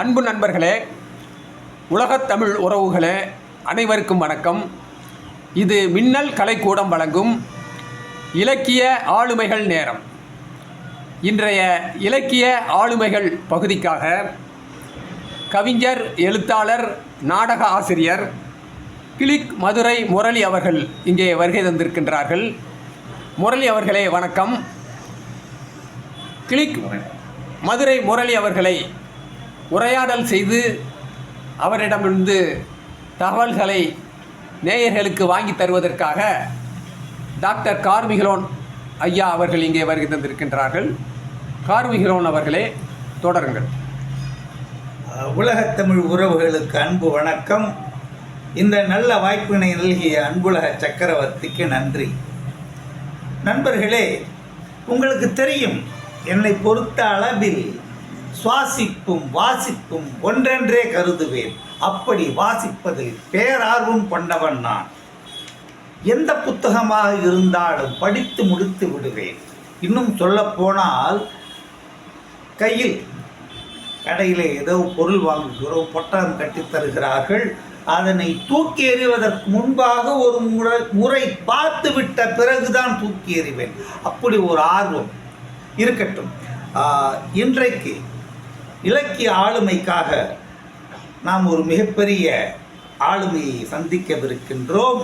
அன்பு நண்பர்களே, உலகத் தமிழ் உறவுகளே, அனைவருக்கும் வணக்கம். இது மின்னல் கலைக்கூடம் வழங்கும் இலக்கிய ஆளுமைகள் நேரம். இன்றைய இலக்கிய ஆளுமைகள் பகுதிக்காக கவிஞர், எழுத்தாளர், நாடக ஆசிரியர் கிளிக் மதுரை முரளி அவர்கள் இங்கே வருகை தந்திருக்கின்றார்கள். முரளி அவர்களே வணக்கம். கிளிக் மதுரை முரளி அவர்களை உரையாடல் செய்து அவரிடமிருந்து தகவல்களை நேயர்களுக்கு வாங்கி தருவதற்காக டாக்டர் கார்மிகிலோன் ஐயா அவர்கள் இங்கே வருகை தந்திருக்கின்றார்கள். கார்மிகிலோன் அவர்களே தொடருங்கள். உலகத்தமிழ் உறவுகளுக்கு அன்பு வணக்கம். இந்த நல்ல வாய்ப்பினை நல்கிய அன்புலக சக்கரவர்த்திக்கு நன்றி. நண்பர்களே, உங்களுக்கு தெரியும், என்னை பொறுத்த அளவில் சுவாசிப்பும் வாசிப்பும் ஒன்றென்றே கருதுவேன். அப்படி வாசிப்பதில் பேரார்வம் கொண்டவன் நான். எந்த புத்தகமாக இருந்தாலும் படித்து முடித்து விடுவேன். இன்னும் சொல்லப்போனால், கையில் கடையில் ஏதோ பொருள் வாங்குகிறோம், பொட்டலம் கட்டி தருகிறார்கள். அதனை தூக்கி எறிவதற்கு முன்பாக ஒரு முறை பார்த்து விட்ட பிறகுதான் தூக்கி எறிவேன். அப்படி ஒரு ஆர்வம் இருக்கட்டும். இன்றைக்கு இலக்கிய ஆளுமைக்காக நாம் ஒரு மிகப்பெரிய ஆளுமையை சந்திக்கவிருக்கின்றோம்.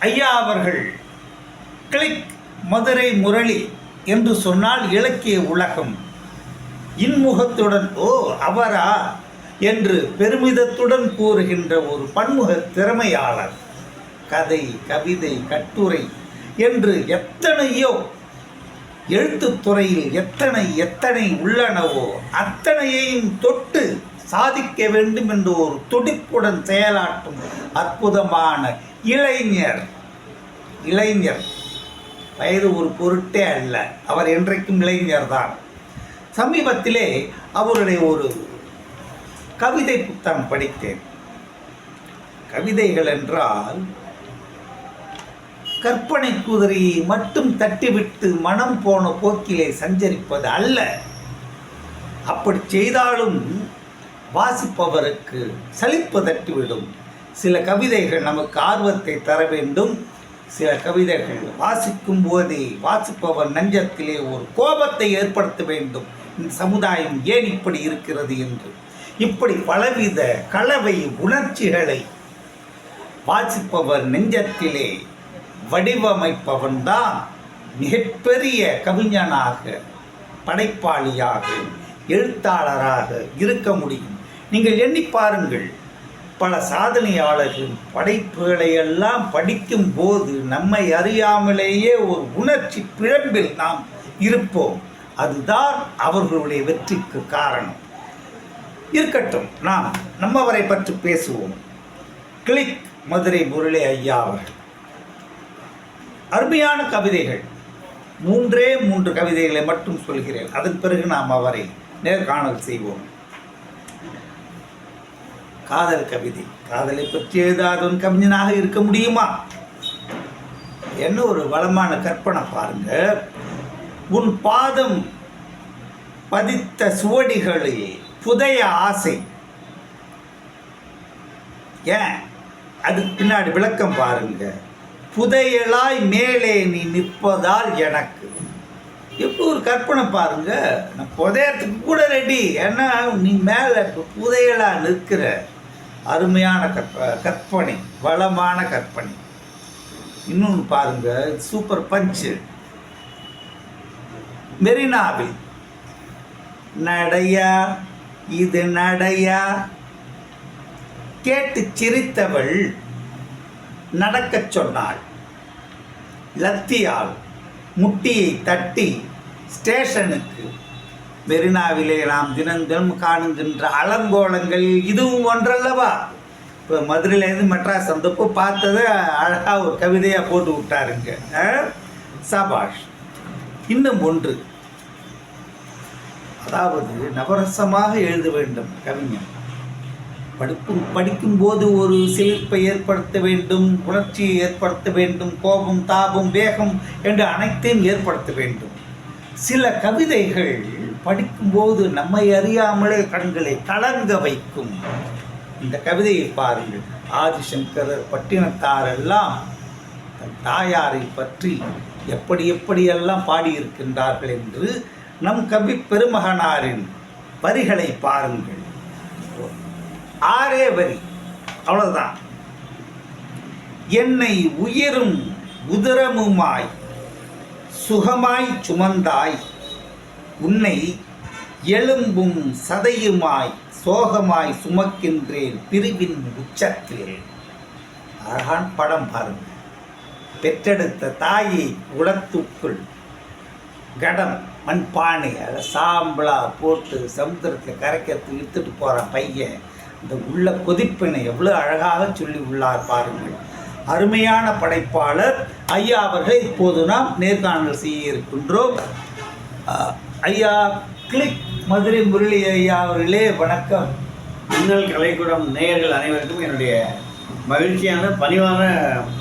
ஐயா அவர்கள் கிளிக் மதுரை முரளி என்று சொன்னால் இலக்கிய உலகம் இன்முகத்துடன் ஓ அவரா என்று பெருமிதத்துடன் கூறுகின்ற ஒரு பன்முக திறமையாளர். கதை, கவிதை, கட்டுரை என்று எத்தனையோ எழுத்துத்துறையில் எத்தனை உள்ளனவோ அத்தனையையும் தொட்டு சாதிக்க வேண்டும் என்று ஒரு துடிப்புடன் செயலாற்றும் அற்புதமான இளைஞர். வயது ஒரு பொருட்டே அல்ல, அவர் என்றைக்கும் இளைஞர் தான். சமீபத்திலே அவருடைய ஒரு கவிதை புத்தகம் படித்தேன். கவிதைகள் என்றால் கற்பனை குதிரையை மட்டும் தட்டிவிட்டு மனம் போன போக்கிலே சஞ்சரிப்பது அல்ல. அப்படி செய்தாலும் வாசிப்பவருக்கு சலிப்பு தட்டிவிடும். சில கவிதைகள் நமக்கு ஆர்வத்தை தர வேண்டும். சில கவிதைகள் வாசிக்கும் போதே வாசிப்பவர் நெஞ்சத்திலே ஒரு கோபத்தை ஏற்படுத்த வேண்டும். இந்த சமுதாயம் ஏன் இப்படி இருக்கிறது என்று. இப்படி பலவித கலவை உணர்ச்சிகளை வாசிப்பவர் நெஞ்சத்திலே வடிவமைப்பவன்தான் மிகப்பெரிய கவிஞனாக, படைப்பாளியாக, எழுத்தாளராக இருக்க முடியும். நீங்கள் எண்ணி பாருங்கள், பல சாதனையாளர்கள் படைப்புகளை எல்லாம் படிக்கும் போது நம்மை அறியாமலேயே ஒரு உணர்ச்சி பிழம்பில் நாம் இருப்போம். அதுதான் அவர்களுடைய வெற்றிக்கு காரணம். இருக்கட்டும், நாம் நம்மவரை பற்றி பேசுவோம். கிளிக் மதுரை முரளி ஐயா அவர்கள் அருமையான கவிதைகள். 3 கவிதைகளை மட்டும் சொல்கிறேன். அதன் பிறகு நாம் அவரை நேர்காணல் செய்வோம். காதல் கவிதை. காதலை பற்றி எழுதாத ஒரு கவிஞனாக இருக்க முடியுமா? என்ன ஒரு வளமான கற்பனை பாருங்க. உன் பாதம் பதித்த சுவடிகளில் புதைய ஆசை. ஏன், அதுக்கு பின்னாடி விளக்கம் பாருங்க. புதையலாய் மேலே நீ நிற்பதால் எனக்கு. எப்படி ஒரு கற்பனை பாருங்க. நான் புதையத்துக்கு கூட ரெடி, ஏன்னா நீ மேலே புதையலாக நிற்கிற. அருமையான கற்பனை, வளமான கற்பனை. இன்னொன்று பாருங்க, சூப்பர் பஞ்சு. மெரினாவில் நடையா இது நடையா கேட்டு சிரித்தவள் நடக்கச் சொன்னாள். லத்தியால் முட்டியை தட்டி ஸ்டேஷனுக்கு. மெரினாவிலே நாம் தினம் காணுகின்ற அலங்கோலங்களில் இதுவும் ஒன்றல்லவா? இப்போ மதுரையிலேருந்து மெட்ராஸ் வந்தப்போ பார்த்ததை அழகாக ஒரு கவிதையாக போட்டு விட்டாருங்க. சபாஷ். இன்னும் ஒன்று, அதாவது நவரசமாக எழுத வேண்டும் கவிஞன். படிக்கும்போது ஒரு சிலிர்ப்பை ஏற்படுத்த வேண்டும், உணர்ச்சியை ஏற்படுத்த வேண்டும், கோபம், தாபம், வேகம் என்று அனைத்தையும் ஏற்படுத்த வேண்டும். சில கவிதைகள் படிக்கும்போது நம்மை அறியாமலே கண்களை கலங்க வைக்கும். இந்த கவிதையை பாருங்கள். ஆதிசங்கரர் பட்டினத்தாரெல்லாம் தன் தாயாரை பற்றி எப்படியெல்லாம் பாடியிருக்கின்றார்கள் என்று நம் கவி பெருமகனாரின் வரிகளை பாருங்கள். 6 வரி, அவ்வளவுதான். என்னை உயிரும் உதரமுமாய் சுகமாய் சுமந்தாய், உன்னை எலும்பும் சதையுமாய் சோகமாய் சுமக்கின்றேன் பிரிவின் உச்சத்தில். அழகான படம் பாருங்கள். பெற்றெடுத்த தாயை உளத்துக்குள் கடம் மண்பானை அதை சாம்பலா போட்டு சமுத்திரத்தில் கரைக்கிறதுக்கு இழுத்துட்டு போகிறான் பையன். இந்த உள்ள கொதிப்பினை எவ்வளோ அழகாக சொல்லி உள்ளார் பாருங்கள். அருமையான படைப்பாளர் ஐயா அவர்களை இப்போது நாம் நேர்காணல் செய்ய இருக்கின்றோம். ஐயா கிளிக் மதுரை முரளி ஐயா அவர்களே வணக்கம். மின்னல் கலைக்கூடம் நேயர்கள் அனைவருக்கும் என்னுடைய மகிழ்ச்சியான பணிவான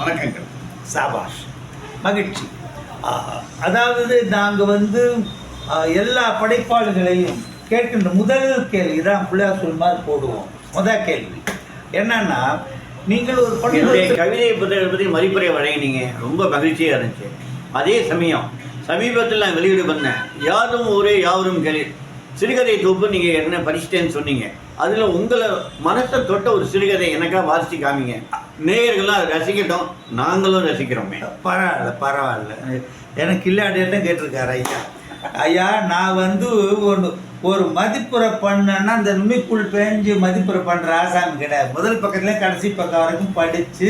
வணக்கங்கள். சாபாஷ், மகிழ்ச்சி. அதாவது நாங்கள் எல்லா படைப்பாளர்களையும் கேட்கின்ற முதல் கேள்வி தான் பிள்ளையார் சொல் மாதிரி போடுவோம். முதல் கேள்வி என்னன்னா, நீங்கள் ஒரு என்னுடைய கவிதை புத்தகத்தை பற்றி மதிப்புரை வழங்கினீங்க, ரொம்ப மகிழ்ச்சியாக இருந்துச்சு. அதே சமயம் சமீபத்தில் நான் வெளியீடு பண்ணேன், யாரும் ஊரே யாவரும் கேள்வி சிறுகதை தொகுப்பு நீங்கள் என்ன படிச்சிட்டேன்னு சொன்னீங்க. அதில் உங்களை மனசை தொட்ட ஒரு சிறுகதை எனக்காக வாசித்து காமிங்க, நேயர்கள்லாம் ரசிக்கட்டும், நாங்களும் ரசிக்கிறோமே. பரவாயில்ல. எனக்கு இல்லாட்டியும் கேட்டிருக்காரு ஐயா. ஐயா நான் ஒரு மதிப்புரை பண்ணேன்னா அந்த நுனிக்குள் பேஞ்சு மதிப்புரை பண்ணுற ஆசாமி கிடையாது. முதல் பக்கத்துலேயே கடைசி பக்கம் வரைக்கும் படித்து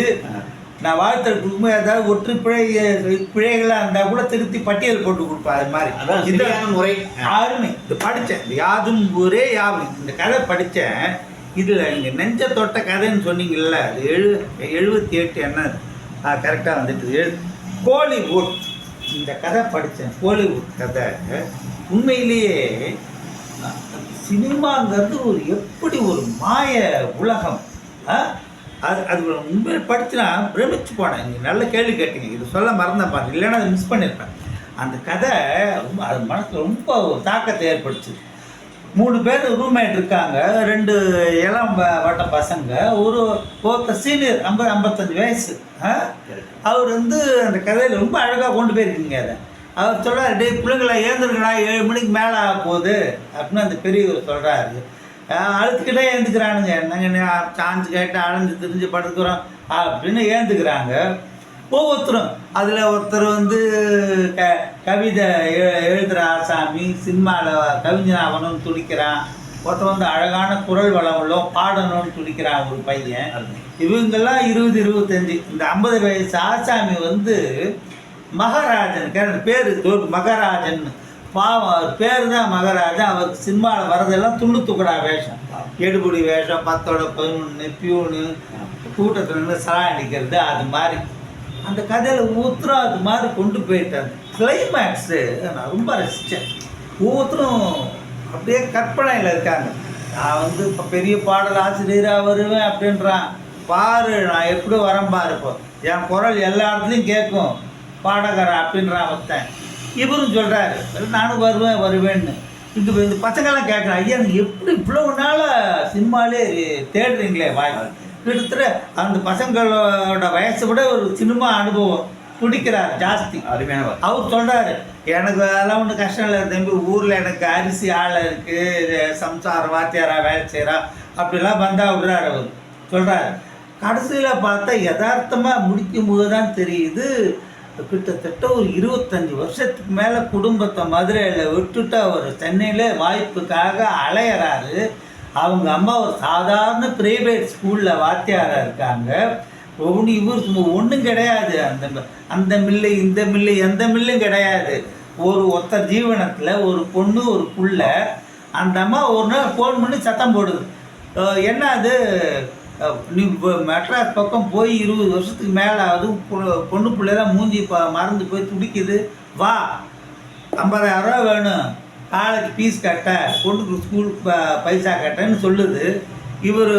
நான் வாழ்த்து கொடுக்கும்போது ஏதாவது ஒற்று பிழைகளாக இருந்தால் கூட திருத்தி பட்டியல் போட்டு கொடுப்பேன். அது மாதிரி இந்த முறை யாருமே இது படித்தேன். யாதும் ஊரே யாவும் இந்த கதை படித்தேன். இதில் நீங்கள் நெஞ்ச தொட்ட கதைன்னு சொன்னீங்கல்ல, அது 78 என்ன கரெக்டாக வந்துட்டு கோலிவுட். இந்த கதை படித்தேன், கோலிவுட் கதை. உண்மையிலேயே சினிமாங்கிறது எப்படி ஒரு மாய உலகம். அது உண்மையை படிச்சுனா பிரமிச்சு போனேன். நீங்கள் நல்ல கேள்வி கேட்டீங்க, இது சொல்ல மறந்தேன் பாருங்க, இல்லைன்னா அதை மிஸ் பண்ணியிருப்பேன். அந்த கதை அது மனசில் ரொம்ப ஒரு தாக்கத்தை ஏற்படுச்சு. 3 பேர் ரூம்மேட் இருக்காங்க, 2 இளம் வட்ட பசங்க, ஒருத்தர் சீனியர் 50-55 வயசு. அவர் அந்த கதையில் ரொம்ப அழகாக கொண்டு போயிருக்கீங்க. அதை அவர் சொல்கிறார், டே பிள்ளைங்களா ஏந்திருக்கடா, 7 மணிக்கு மேலே ஆக போகுது அப்படின்னு அந்த பெரியவர் சொல்கிறாரு. அழுத்துக்கிட்டே ஏந்துக்கிறானுங்க. நாங்கள் சாஞ்சு கேட்டு அழைஞ்சு திரிஞ்சு படுத்துக்கிறோம் அப்படின்னு ஏந்துக்கிறாங்க ஒவ்வொருத்தரும். அதில் ஒருத்தர் கவிதை எழுதுகிற ஆசாமி, சினிமாவில் கவிஞனாகணும்னு துடிக்கிறான். ஒருத்தர் அழகான குரல் வளங்களும் பாடணும்னு துடிக்கிறான் ஒரு பையன். இவங்கெல்லாம் 20-25. இந்த 50 வயசு ஆசாமி மகாராஜன் பேர் மகாராஜன், பாவம் அவர் பேர் தான் மகாராஜா. அவருக்கு சினிமாவில் வரதெல்லாம் துண்டு துக்கடா வேஷம், எடுபடி வேஷம், 10-11 பியூனு, கூட்டத்தில் சலா அடிக்கிறது. அது மாதிரி அந்த கதையில் ஒவ்வொருத்தரும் அது மாதிரி கொண்டு போயிட்டாங்க. கிளைமேக்ஸு நான் ரொம்ப ரசித்தேன். ஒவ்வொருத்தரும் அப்படியே கற்பனையில் இருக்காங்க. நான் இப்போ பெரிய பாடல் ஆசிரியராக வருவேன் அப்படின்றான். பாரு நான் எப்படி வரேன் பாரு, இப்போ என் குரல் எல்லா இடத்துலையும் கேட்கும் பாடகரா அப்படின்றான் ஒருத்தன். இவரும் சொல்கிறாரு, நானும் வருவேன்னு. இந்த பசங்கள்லாம் கேட்குறேன், ஐயா நீங்கள் எப்படி இவ்வளோ நாளாக சினிமாலே தேடுறீங்களே வாய். கிட்டத்தட்ட அந்த பசங்களோட வயசை விட ஒரு சினிமா அனுபவம் துடிக்கிறார் ஜாஸ்தி. அவர் சொல்கிறாரு, எனக்கு அதெல்லாம் ஒன்றும் கஷ்டம் இல்லை தம்பி, ஊரில் எனக்கு அரிசி ஆளை இருக்குது, சம்சாரம் வாத்தியாரா வேலை செய்கிறா அப்படிலாம் வந்தால் விடுறாரு. அவர் சொல்கிறாரு, கடைசியில் பார்த்தா யதார்த்தமாக முடிக்கும் போது தான் தெரியுது, கிட்டத்தட்ட ஒரு 25 வருஷத்துக்கு மேலே குடும்பத்தை மதுரையில் விட்டுட்டு அவர் சென்னையில் வாய்ப்புக்காக அலையிறாரு. அவங்க அம்மா ஒரு சாதாரண பிரைவேட் ஸ்கூலில் வாத்தியாராக இருக்காங்க. இவர் ஒன்றும் கிடையாது. அந்த மில்லு இந்த மில்லு எந்த மில்லும் கிடையாது. ஒருத்தர் ஜீவனத்தில் ஒரு பொண்ணு ஒரு புள்ள. அந்த அம்மா ஒரு நாள் ஃபோன் பண்ணி சத்தம் போடுது, என்ன அது நீ மெட்ராஸ் பக்கம் போய் 20 வருஷத்துக்கு மேலே அதுவும் பொண்ணு பிள்ளைலாம் மூஞ்சி மறந்து போய் துடிக்குது, வா 50,000 ரூபா வேணும், காலேஜ் ஃபீஸ் கட்ட, பொண்ணுக்கு ஸ்கூல் பைசா கட்டன்னு சொல்லுது. இவர்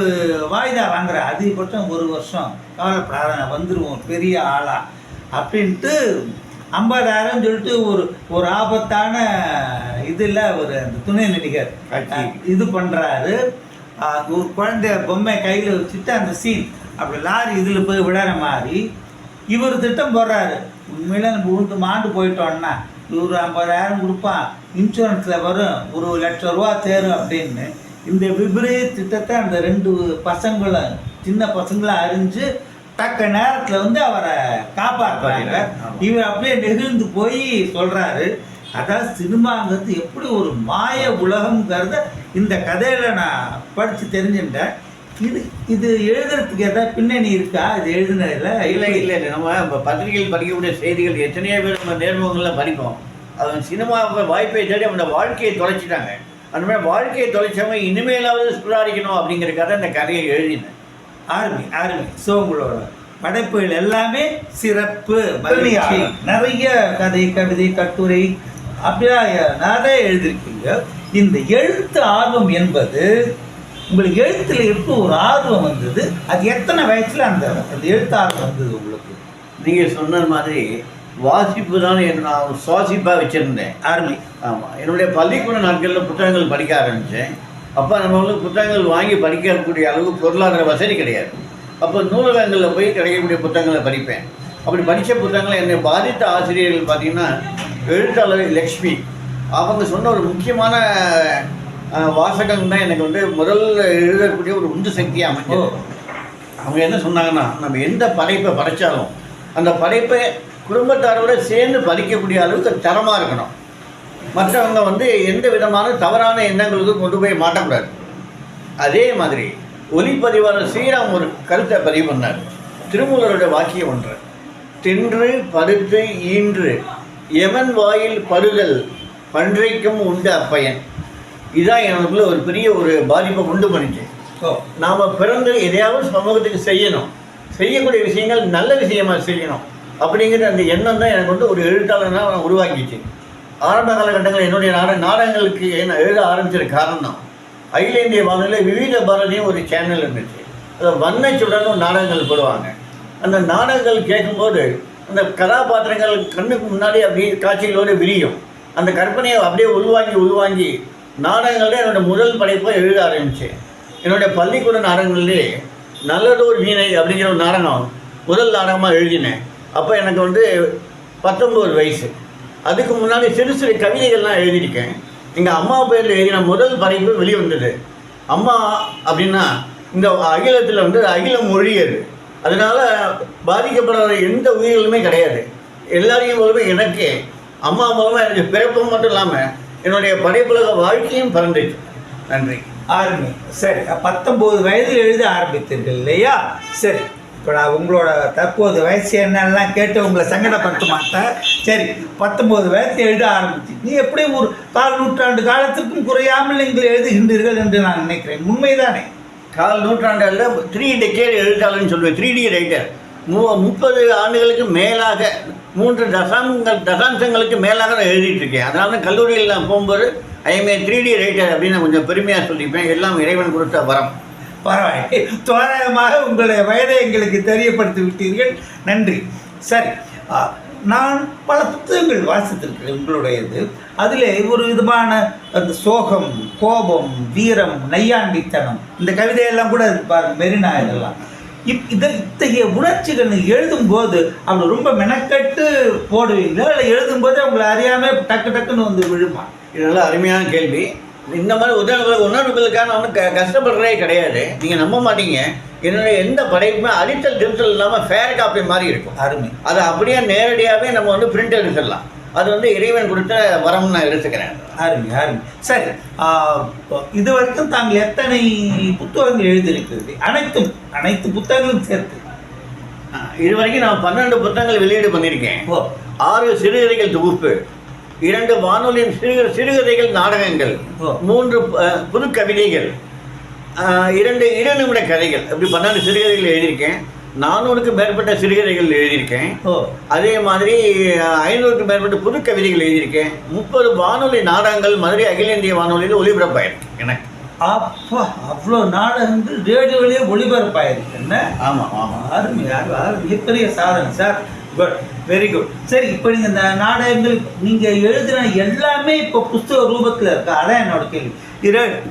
வாய்தா வாங்குற, அதிகபட்சம் 1 வருஷம், கவலைப்படாத வந்துடுவோம் பெரிய ஆளா அப்படின்ட்டு 50,000 சொல்லிட்டு ஒரு ஆபத்தான இதில் ஒரு அந்த துணை நடிகர் காட்சி. இது பண்ணுறாரு. ஒரு குழந்தை பொம்மை கையில் வச்சுட்டு அந்த சீன் அப்படி லாரி இதில் போய் விடுற மாதிரி இவர் திட்டம் போடுறாரு. உண்மையில நம்ம உழுந்து மாண்டு போயிட்டோம்னா இவர் 50,000 கொடுப்பான், இன்சூரன்ஸில் வரும், 1,00,000 ரூபா சேரும் அப்படின்னு இந்த விபரீத திட்டத்தை அந்த 2 பசங்களும் சின்ன பசங்களும் அறிஞ்சு தக்க நேரத்தில் வந்து அவரை காப்பாற்றுறாங்க. இவர் அப்படியே நெகிழ்ந்து போய் சொல்கிறாரு. அதாவது சினிமாங்கிறது எப்படி ஒரு மாய உலகம்ங்கிறத இந்த கதையில் நான் படித்து தெரிஞ்சுட்டேன். இது எழுதுறதுக்கு ஏதாவது பின்னணி இருக்கா? இது எழுதுனதில்ல? இல்லை நம்ம இப்போ பத்திரிகையில் படிக்கக்கூடிய செய்திகள் எத்தனையோ பேர் நம்ம நேர்முகங்களில் படிப்போம். அவன் சினிமாவை வாய்ப்பை தேடி அவனோட வாழ்க்கையை தொலைச்சிட்டாங்க. அந்த மாதிரி வாழ்க்கையை தொலைச்சவங்க இனிமேலாவது சுதாரிக்கணும் அப்படிங்கிறக்காக இந்த கதையை எழுதினேன். ஆர்மி ஸோ உங்களோட படைப்புகள் எல்லாமே சிறப்பு, மகிழ்ச்சி. நிறைய கதை, கவிதை, கட்டுரை அப்படியா நிறைய எழுதியிருக்கீங்க. இந்த எழுத்து ஆர்வம் என்பது உங்களுக்கு எழுத்துல எப்போ ஒரு ஆர்வம் வந்தது? அது எத்தனை வயசுல அந்த எழுத்து ஆர்வம் வந்தது உங்களுக்கு? நீங்கள் சொன்ன மாதிரி வாசிப்பு தான் நான் சுவாசிப்பாக வச்சுருந்தேன். ஆர்மி. ஆமாம், என்னுடைய பள்ளிக்கூட நாட்களில் புத்தகங்கள் படிக்க ஆரம்பித்தேன். அப்போ நம்ம வந்து புத்தகங்கள் வாங்கி படிக்கக்கூடிய அளவுக்கு பொருளாதார வசதி கிடையாது. அப்போ நூலகங்களில் போய் கிடைக்கக்கூடிய புத்தகங்களை படிப்பேன். அப்படி படித்த புத்தகங்களை என்னை பாதித்த ஆசிரியர்கள் பார்த்திங்கன்னா எழுத்தாளர் லக்ஷ்மி அவங்க சொன்ன ஒரு முக்கியமான வாசகம் தான் எனக்கு வந்து முதல்ல எழுதக்கூடிய ஒரு உந்து சக்தியாக அமைஞ்சது. அவங்க என்ன சொன்னாங்கன்னா, நம்ம எந்த படைப்பை படைத்தாலும் அந்த படைப்பை குடும்பத்தாரோடு சேர்ந்து படிக்கக்கூடிய அளவுக்கு தரமாக இருக்கணும். மற்றவங்க வந்து எந்த விதமான தவறான எண்ணங்களுக்கு கொண்டு போய் மாட்டக்கூடாது. அதே மாதிரி ஒலிப்பதிவாளர் ஸ்ரீராம் ஒரு கருத்தை பதிவு பண்ணார். திருமூலருடைய வாக்கியம் ஒன்று, தின்று பருத்து ஈன்று எவன் வாயில் பருதல் பன்றைக்கும் உண்டு அப்பயன். இதுதான் எனக்குள்ள ஒரு பெரிய ஒரு பாதிப்பை கொண்டு பண்ணிச்சு. நாம் பிறந்து எதையாவது சமூகத்துக்கு செய்யணும், செய்யக்கூடிய விஷயங்கள் நல்ல விஷயமாக செய்யணும் அப்படிங்கிற அந்த எண்ணம் தான் எனக்கு வந்து ஒரு எழுத்தாளனாக நான் உருவாக்கிச்சு. ஆரம்ப காலகட்டங்கள் என்னுடைய நாடகங்களுக்கு நான் எழுத ஆரம்பிச்சிட காரணம், அகில இந்திய வானொலியில் விவித பாரதியும் ஒரு சேனல் இருந்துச்சு. அதில் வண்ணச்சுடனும் நாடகங்கள் போடுவாங்க. அந்த நாடகங்கள் கேட்கும்போது அந்த கதாபாத்திரங்கள் கண்ணுக்கு முன்னாடி அப்படியே காட்சிகளோடு விரியும். அந்த கற்பனையை அப்படியே உள்வாங்கி நாடகங்களில் என்னோடய முதல் படைப்பை எழுத ஆரம்பித்தேன். என்னுடைய பள்ளிக்கூட நாடகங்கள்லேயே நல்லதோர் வீணை அப்படிங்கிற ஒரு நாடகம் முதல் நாடகமாக எழுதினேன். அப்போ எனக்கு வந்து 19 வயசு. அதுக்கு முன்னாடி சிறு சிறு கவிதைகள்லாம் எழுதியிருக்கேன். எங்கள் அம்மா பேரில் எழுதின முதல் படைப்பு வெளிவந்தது. அம்மா அப்படின்னா இந்த அகிலத்தில் வந்து அகிலம் மொழியது. அதனால் பாதிக்கப்படுற எந்த உயிர்களுமே கிடையாது. எல்லாரையும் மூலமே எனக்கு அம்மா மூலமாக எனக்கு பிறப்பும் மட்டும் இல்லாமல் என்னுடைய படைப்புலக வாழ்க்கையும் பிறந்துச்சு. நன்றி. ஆர்மி. சரி, 19 வயதில் எழுத ஆரம்பித்தீர்கள் இல்லையா? சரி, இப்போ நான் உங்களோட தற்போது வயசு என்னெல்லாம் கேட்டு உங்களை சங்கடப்படுத்த மாட்டேன். சரி, 19 வயசு எழுத ஆரம்பிச்சு நீ எப்படி ஒரு 4 நூற்றாண்டு காலத்திற்கும் குறையாமல் நீங்கள் எழுதுகின்றீர்கள் என்று நான் நினைக்கிறேன். உண்மைதானே? 4 நூற்றாண்டில் 3 டெக்கேட் எழுத்தாளர்னு சொல்லுவேன், 3D ரைட்டர். 30 ஆண்டுகளுக்கு மேலாக 3 தசாம்சங்களுக்கு மேலாக நான் எழுதிட்டு இருக்கேன். அதனால தான் கல்லூரியில் நான் போகும்போது ஐஎம்ஏ 3D ரைட்டர் அப்படின்னு நான் கொஞ்சம் பெருமையாக சொல்லிப்பேன். எல்லாம் இறைவன் கொடுத்த வரம். பரவாயில்லை, தோராயமாக உங்களுடைய வயதை எங்களுக்கு தெரியப்படுத்தி விட்டீர்கள். நன்றி. சரி, நான் பல புத்தகங்கள் வாசித்திருக்கிறேன் உங்களுடையது. அதில் ஒரு விதமான அந்த சோகம், கோபம், வீரம், நையாண்டித்தனம், இந்த கவிதையெல்லாம் கூட பாருங்க, மெரினா, இதெல்லாம் இத்தகைய உணர்ச்சிகள் எழுதும்போது அவங்க ரொம்ப மெனக்கட்டு போடுவீங்களா, இல்லை எழுதும்போது அவங்களை அறியாமல் டக்கு டக்குன்னு வந்து விழுமா? இதெல்லாம் அருமையான கேள்வி. இந்த மாதிரி உணர்வுகளுக்காக நான் ஒன்றும் கஷ்டப்படுறதே கிடையாது. நீங்கள் நம்ப மாட்டீங்க, என்னுடைய எந்த படைப்புமே அடித்தல் திருத்தல் இல்லாமல் ஃபேர் காப்பி மாதிரி இருக்கும். அருமை. அதை அப்படியே நேரடியாகவே நம்ம வந்து பிரிண்ட் எடுத்துடலாம். அது வந்து இறைவன் கொடுத்த வரம் நான் எடுத்துக்கிறேன். அருமை அருமை. சரி, இது வரைக்கும் தாங்கள் எத்தனை புத்தகங்கள் எழுதியிருக்கிறது? அனைத்து புத்தகங்களும் சேர்த்து இது வரைக்கும் நான் 12 புத்தகங்கள் வெளியீடு பண்ணியிருக்கேன். 6 சிறுகதைகள் தொகுப்பு, 2 வானொலியின் சிறுகதைகள் நாடகங்கள், 3 புது கவிதைகள், 2 2 கதைகள், அப்படி 12 சிறுகதைகள் எழுதியிருக்கேன். 400க்கும் மேற்பட்ட சிறுகதைகள் எழுதியிருக்கேன். அதே மாதிரி 500க்கும் மேற்பட்ட புது கவிதைகள் எழுதியிருக்கேன். 30 வானொலி நாடகங்கள் மதுரை அகில இந்திய வானொலியில் ஒளிபரப்பாயிருக்கு. எனக்கு அப்பா அவ்வளோ நாடகங்கள் ரேடியோவிலேயே ஒளிபரப்பாயிருக்கு. என்ன? ஆமாம் ஆமாம். அருமை, மிகப்பெரிய சாதனை சார். Good, very good. சரி, இப்போ நீங்கள் இந்த நாடகங்கள் நீங்கள் எழுதுன எல்லாமே இப்போ புஸ்தக ரூபத்தில் இருக்கா? அதான் என்னோட கேள்வி.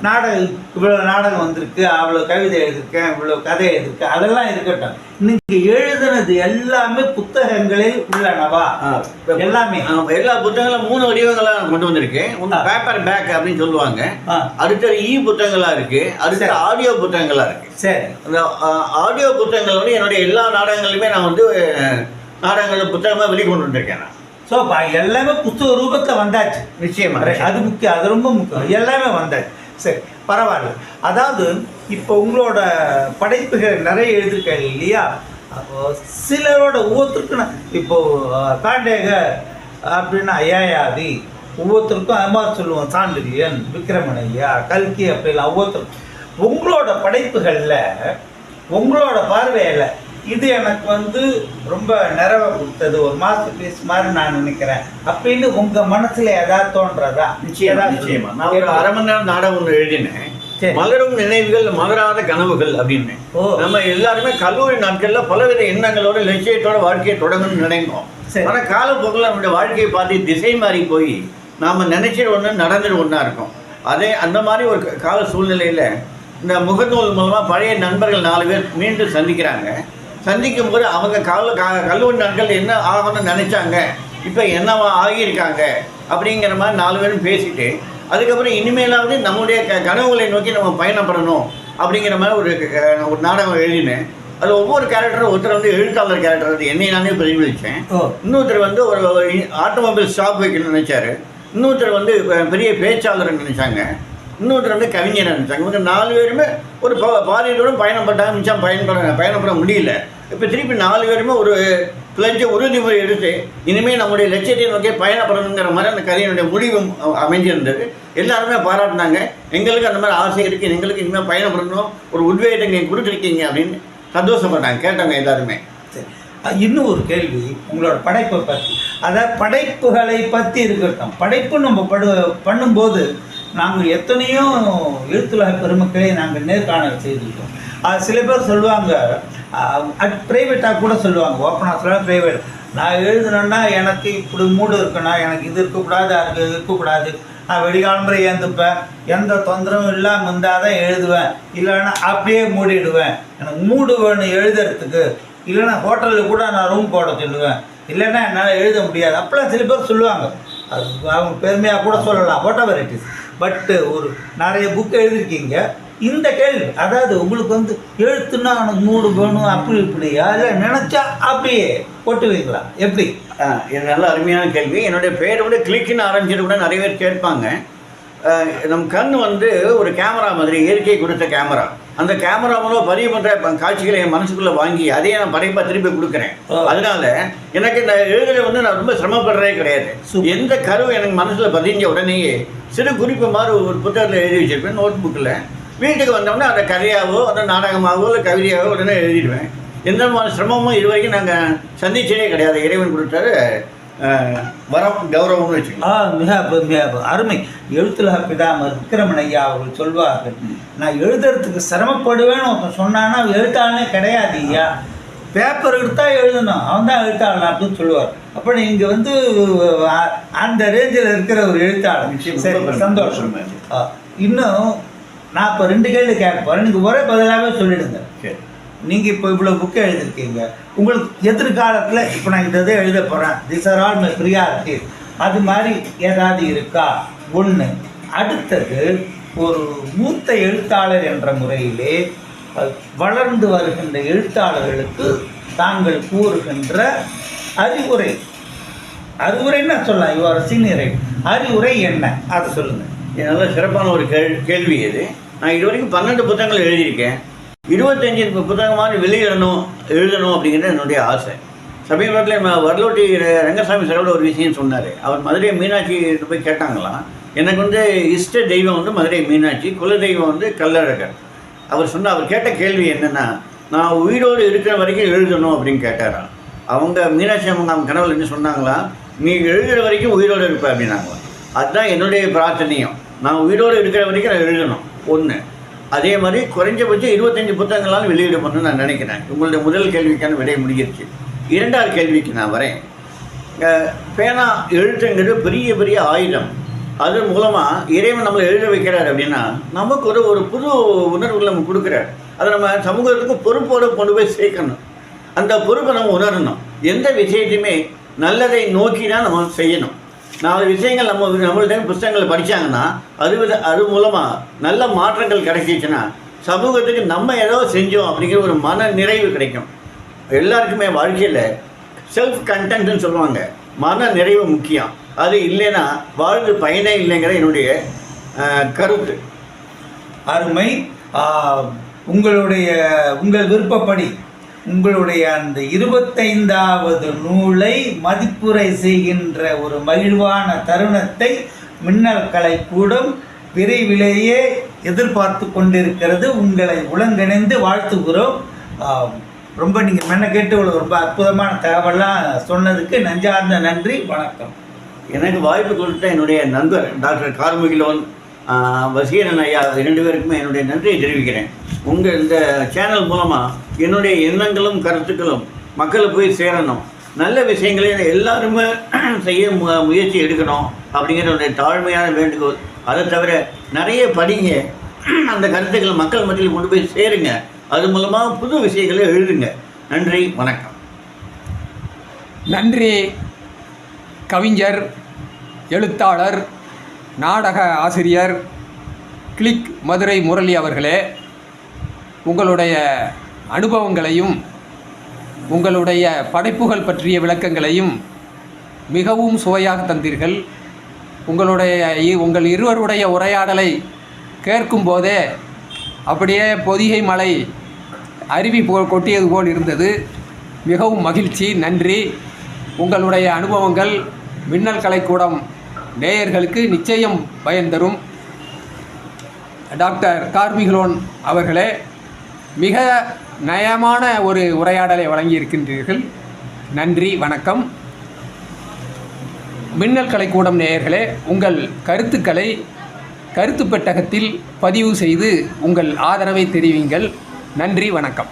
நாடகம் இவ்வளோ நாடகம் வந்திருக்கு, அவ்வளோ கவிதை எழுதியிருக்கேன், இவ்வளோ கதை எழுதியிருக்கேன், அதெல்லாம் இருக்கட்டும். நீங்கள் எழுதுனது எல்லாமே புத்தகங்களில் உள்ளனவா? எல்லாமே எல்லா புத்தகங்களும் 3 வடிவங்களா கொண்டு வந்திருக்கேன். ஒன்று பேப்பர் பேக் அப்படின்னு சொல்லுவாங்க, அடுத்த புத்தகங்களா இருக்கு, அடுத்த ஆடியோ புத்தகங்களா இருக்கு. சரி, அந்த ஆடியோ புத்தகங்கள் வந்து என்னுடைய எல்லா நாடகங்களுமே நான் வந்து நாடகங்கள் புத்தகமாக வெளிக்கொண்டு வந்திருக்கேன். ஸோ எல்லாமே புத்தக ரூபத்தில் வந்தாச்சு. நிச்சயமா, அது முக்கியம், அது ரொம்ப முக்கியம். எல்லாமே வந்தாச்சு. சரி, பரவாயில்ல. அதாவது இப்போ உங்களோட படைப்புகள் நிறைய எழுதியிருக்காங்க இல்லையா? சிலரோட ஒவ்வொருத்தருக்கும் இப்போ காண்டேக அப்படின்னா ஏயாதி, ஒவ்வொருத்தருக்கும் அது மாதிரி சொல்லுவோம். சாண்டிலியன், விக்ரமனையா, கல்கி அப்படிலாம் ஒவ்வொருத்தருக்கும். உங்களோட படைப்புகளில் உங்களோட பார்வையில் இது எனக்கு வந்து ரொம்ப நிறைவை கொடுத்தது, ஒரு மாஸ்டர் பீஸ் மாதிரி நான் நினைக்கிறேன் அப்படின்னு உங்க மனசுல ஏதாவது தோன்றதா? நிச்சயமா. நான் ஒரு அரை மணி நேரம் நாடகம் ஒன்று எழுதினேன், மலரும் நினைவுகள் மலராத கனவுகள் அப்படின்னு. நம்ம எல்லாருமே கல்லூரி நாட்கள்ல பலவித எண்ணங்களோட லட்சியத்தோட வாழ்க்கையை தொடங்கணும்னு நினைப்போம். ஆனா காலப்போக்கில் நம்மளுடைய வாழ்க்கையை பார்த்து திசை மாறி போய் நாம நினைச்சிட்டு ஒன்று நடந்துட்டு ஒன்றா இருக்கும். அதே அந்த மாதிரி ஒரு கால சூழ்நிலையில இந்த முகநூல் மூலமா பழைய நண்பர்கள் 4 பேர் மீண்டும் சந்திக்கிறாங்க. சந்திக்கும் போது அவங்க கல்லூரி நாட்கள் என்ன ஆகணும்னு நினைச்சாங்க, இப்போ என்னவா ஆகியிருக்காங்க அப்படிங்கிற மாதிரி 4 பேரும் பேசிட்டு, அதுக்கப்புறம் இனிமேலாவது நம்முடைய கனவுகளை நோக்கி நம்ம பயணப்படணும் அப்படிங்கிற மாதிரி ஒரு நாடகம் எழுதினேன். அது ஒவ்வொரு கேரக்டரும் ஒருத்தர் வந்து எழுத்தாளர் கேரக்டர், அது என்னை நானே பிரதிபலித்தேன். இன்னொருத்தர் வந்து ஒரு ஆட்டோமொபைல் ஷாப் வைக்கணும்னு நினைச்சாரு, இன்னொருத்தர் வந்து பெரிய பேச்சாளர் நினைச்சாங்க, இன்னொருத்தர் வந்து கவிஞர் நினைச்சாங்க. இவங்க 4 பேருமே ஒரு பாதையோடும் பயணப்பட்டாங்க. மிச்சம் பயணப்பட முடியல. இப்போ திருப்பி 4 பேருமே ஒரு பிளஞ்ச உறுதிமொழி எடுத்து இனிமேல் நம்முடைய லட்சியத்தை நோக்கி பயணப்படணுங்கிற மாதிரி அந்த கதையினுடைய முடிவும் அமைஞ்சிருந்தது. எல்லாருமே பாராட்டினாங்க, எங்களுக்கு அந்த மாதிரி ஆசை இருக்குது, எங்களுக்கு இனிமேல் பயணப்படணும், ஒரு உத்வேகத்தை நீங்கள் கொடுத்துருக்கீங்க அப்படின்னு சந்தோஷப்பட்டாங்க கேட்டாங்க எல்லாருமே. சரி, இன்னும் ஒரு கேள்வி உங்களோட படைப்பை பற்றி. அதாவது படைப்புகளை பற்றி இருக்கட்டும், படைப்பு நம்ம பண்ணும்போது நாங்கள் எத்தனையோ எழுத்துலக பெருமக்களை நாங்கள் நேர்காணல் செய்திருக்கோம். சில பேர் சொல்லுவாங்க, ப்ரைவேட்டாக கூட சொல்லுவாங்க, ஓப்பனாக சொல்ல ப்ரைவேட், நான் எழுதுனேன்னா எனக்கு இப்படி மூடு இருக்குன்னா, எனக்கு இது இருக்கக்கூடாது, அது இருக்கக்கூடாது, நான் வெடிகாலம்பரை ஏந்துப்பேன், எந்த தொந்தரவும் இல்லாமல் இருந்தால் தான் எழுதுவேன், இல்லைன்னா அப்படியே மூடிடுவேன், எனக்கு மூடு வேணும் எழுதுறதுக்கு, இல்லைன்னா ஹோட்டலில் கூட நான் ரூம் போட சொல்லுவேன், இல்லைன்னா என்னால் எழுத முடியாது அப்படிலாம் சில பேர் சொல்லுவாங்க. அது அவங்க பெருமையாக கூட சொல்லலாம், ஃபோட்டோ வெரைட்டிஸ். பட்டு ஒரு நிறைய புக் எழுதியிருக்கீங்க. இந்த கேள்வி, அதாவது உங்களுக்கு வந்து எழுத்துன்னா எனக்கு மூடு வேணும் அப்படி இப்படியா, இல்லை நினச்சா அப்படியே போட்டுவீங்களா, எப்படி? இது நல்ல அருமையான கேள்வி. என்னுடைய பேரை விட கிளிக்குன்னு ஆரம்பிச்சிட்டு கூட நிறைய பேர் கேட்பாங்க. நம் கண் வந்து ஒரு கேமரா மாதிரி, இயற்கை கொடுத்த கேமரா. அந்த கேமரா மூலம் பதிவு பண்ணுற காட்சிகளை என் மனசுக்குள்ளே வாங்கி அதையே நான் படைப்பாக திருப்பி கொடுக்குறேன். அதனால எனக்கு இந்த எழுதுறது வந்து நான் ரொம்ப சிரமப்படுறதே கிடையாது. எந்த கருவு எனக்கு மனசில் பதிஞ்ச உடனேயே சிறு குறிப்பு மாதிரி ஒரு புத்தகத்தில் எழுதி வச்சிருப்பேன், நோட் புக்கில். வீட்டுக்கு வந்தோம்னா அதை கதையாகவோ அந்த நாடகமாகவோ இல்லை கவிதையாகவோ உடனே எழுதிடுவேன். எந்த மாதிரி சிரமமும் இது வரைக்கும் நாங்கள் சந்திச்சதே கிடையாது. இறைவன் கொடுத்தாரு வரம், கௌரவம்னு வச்சுக்கோங்க. மிக அருமை. எழுத்துலக பிதாமர் விக்ரமனையா அவர்கள் சொல்வார்கள், நான் எழுதுறதுக்கு சிரமப்படுவேன்னு ஒருத்தன் சொன்னான்னா எழுத்தாளனே கிடையாது ஐயா, பேப்பர் எடுத்தா எழுதணும், அவன் தான் எழுத்தாளன் அப்படின்னு சொல்லுவார். அப்போ நீங்கள் வந்து அந்த ரேஞ்சில் இருக்கிற ஒரு எழுத்தாளர். சரி, சந்தோஷம். இன்னும் நான் இப்போ 2 கேள்வி கேட்பேன், நீங்கள் ஒரே பதிலாகவே சொல்லிடுங்க. நீங்கள் இப்போ இவ்வளோ புக்கை எழுதியிருக்கீங்க, உங்களுக்கு எதிர்காலத்தில் இப்போ நான் இதை எழுத போகிறேன், this are all my priority, அது மாதிரி ஏதாவது இருக்கா? ஒன்று. அடுத்தது, ஒரு மூத்த எழுத்தாளர் என்ற முறையிலே வளர்ந்து வருகின்ற எழுத்தாளர்களுக்கு தாங்கள் கூறுகின்ற அறிவுரை, அறிவுரைன்னா சொல்லலாம், இவ்வாறு சீனியரை அறிவுரை என்ன, அதை சொல்லுங்கள். நல்ல சிறப்பான ஒரு கேள்வி இது. நான் இது வரைக்கும் 12 புத்தகங்கள் எழுதியிருக்கேன். 25 புத்தகமாக எழுதணும் அப்படிங்கிறது என்னுடைய ஆசை. சமீபத்தில் வரலோட்டி ரங்கசாமி சாரோட ஒரு விஷயம் சொன்னார். அவர் மதுரை மீனாட்சி போய் கேட்டாங்களாம், எனக்கு வந்து இஷ்ட தெய்வம் வந்து மதுரை மீனாட்சி, குல தெய்வம் வந்து கள்ளழகர். அவர் கேட்ட கேள்வி என்னென்னா, நான் உயிரோடு இருக்கிற வரைக்கும் எழுதணும் அப்படின்னு கேட்டாராம். அவங்க மீனாட்சி அவங்க நம்ம கனவுல என்ன சொன்னாங்களா, நீ எழுதுகிற வரைக்கும் உயிரோடு இருப்பேன் அப்படின்னாங்களாம். அதுதான் என்னுடைய பிரார்த்தனையும், நான் உயிரோடு இருக்கிற வரைக்கும் நான் எழுதணும். ஒன்று. அதே மாதிரி குறைஞ்சபட்சம் 25 புத்தகங்களால் வெளியிட பண்ணணும்னு நான் நினைக்கிறேன். உங்களுடைய முதல் கேள்விக்கான விடை முடிஞ்சிருச்சு. இரண்டாவது கேள்விக்கு நான் வரேன். பேனா எழுத்துங்கிறது பெரிய பெரிய ஆயுதம். அது மூலமாக இறைவன் நம்மளை எழுத வைக்கிறார் அப்படின்னா நமக்கு ஒரு புது உணர்வுகள் நம்ம கொடுக்குறார். அதை நம்ம சமூகத்துக்கு பொறுப்போடு கொண்டு போய் சேர்க்கணும். அந்த பொறுப்பை நம்ம உணரணும். எந்த விஷயத்தையுமே நல்லதை நோக்கி தான் நம்ம செய்யணும். 4 விஷயங்கள் நம்மள்ட்ட புத்தகங்களை படித்தாங்கன்னா அது மூலமாக நல்ல மாற்றங்கள் கிடைச்சிச்சுன்னா சமூகத்துக்கு நம்ம ஏதோ செஞ்சோம் அப்படிங்கிற ஒரு மன நிறைவு கிடைக்கும். எல்லாருக்குமே வாழ்க்கையில் செல்ஃப் கண்டென்ட்னு சொல்லுவாங்க, மன நிறைவு முக்கியம். அது இல்லைன்னா வாழ்ந்து பயனே இல்லைங்கிற என்னுடைய கருத்து. அருமை. உங்கள் விருப்பப்படி உங்களுடைய அந்த 25வது நூலை மதிப்புரை செய்கின்ற ஒரு மகிழ்வான தருணத்தை மின்னல் கலைக்கூடம் விரைவிலேயே எதிர்பார்த்து கொண்டிருக்கிறது. உங்களை உலங்கிணைந்து வாழ்த்துகிறோம். ரொம்ப நீங்கள் மென்ன கேட்டு ரொம்ப அற்புதமான தகவலாம் சொன்னதுக்கு நெஞ்சார்ந்த நன்றி. வணக்கம். எனக்கு வாய்ப்பு கொடுத்த என்னுடைய நண்பர் டாக்டர் கார்மிகிலோன், வசீரன் ஐயா 2 பேருக்குமே என்னுடைய நன்றியை தெரிவிக்கிறேன். உங்கள் இந்த சேனல் மூலமாக என்னுடைய எண்ணங்களும் கருத்துக்களும் மக்களுக்கு போய் சேரணும். நல்ல விஷயங்களை எல்லாருமே செய்ய முயற்சி எடுக்கணும் அப்படிங்கிற தாழ்மையான வேண்டுகோள். அதை தவிர நிறைய படிங்க, அந்த கருத்துக்களை மக்கள் மத்தியில் கொண்டு போய் சேருங்க. அது மூலமாக புது விஷயங்களை எழுதுங்க. நன்றி, வணக்கம். நன்றி. கவிஞர், எழுத்தாளர், நாடக ஆசிரியர் கிளிக் மதுரை முரளி அவர்களே, உங்களுடைய அனுபவங்களையும் உங்களுடைய படைப்புகள் பற்றிய விளக்கங்களையும் மிகவும் சுவையாக தந்தீர்கள். உங்கள் இருவருடைய உரையாடலை கேட்கும்போதே அப்படியே பொதிகை மலை அருவி கொட்டியது போல் இருந்தது. மிகவும் மகிழ்ச்சி. நன்றி. உங்களுடைய அனுபவங்கள் மின்னல் கலைக்கூடம் நேயர்களுக்கு நிச்சயம் பயன் தரும். டாக்டர் கார்மிகிலோன் அவர்களே, மிக நயமான ஒரு உரையாடலை வழங்கியிருக்கின்றீர்கள். நன்றி, வணக்கம். மின்னல் கலைக்கூடம் நேயர்களே, உங்கள் கருத்துக்களை கருத்து பெட்டகத்தில் பதிவு செய்து உங்கள் ஆதரவை தெரிவிங்கள். நன்றி, வணக்கம்.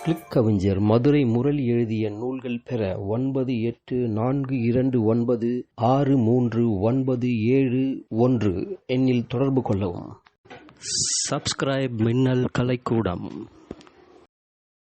கிளிக் கவிஞர் மதுரை முரளி எழுதிய நூல்கள் பெற 9842963971 எண்ணில் தொடர்பு கொள்ளவும். சப்ஸ்கிரைப் மின்னல் கலைக்கூடம்.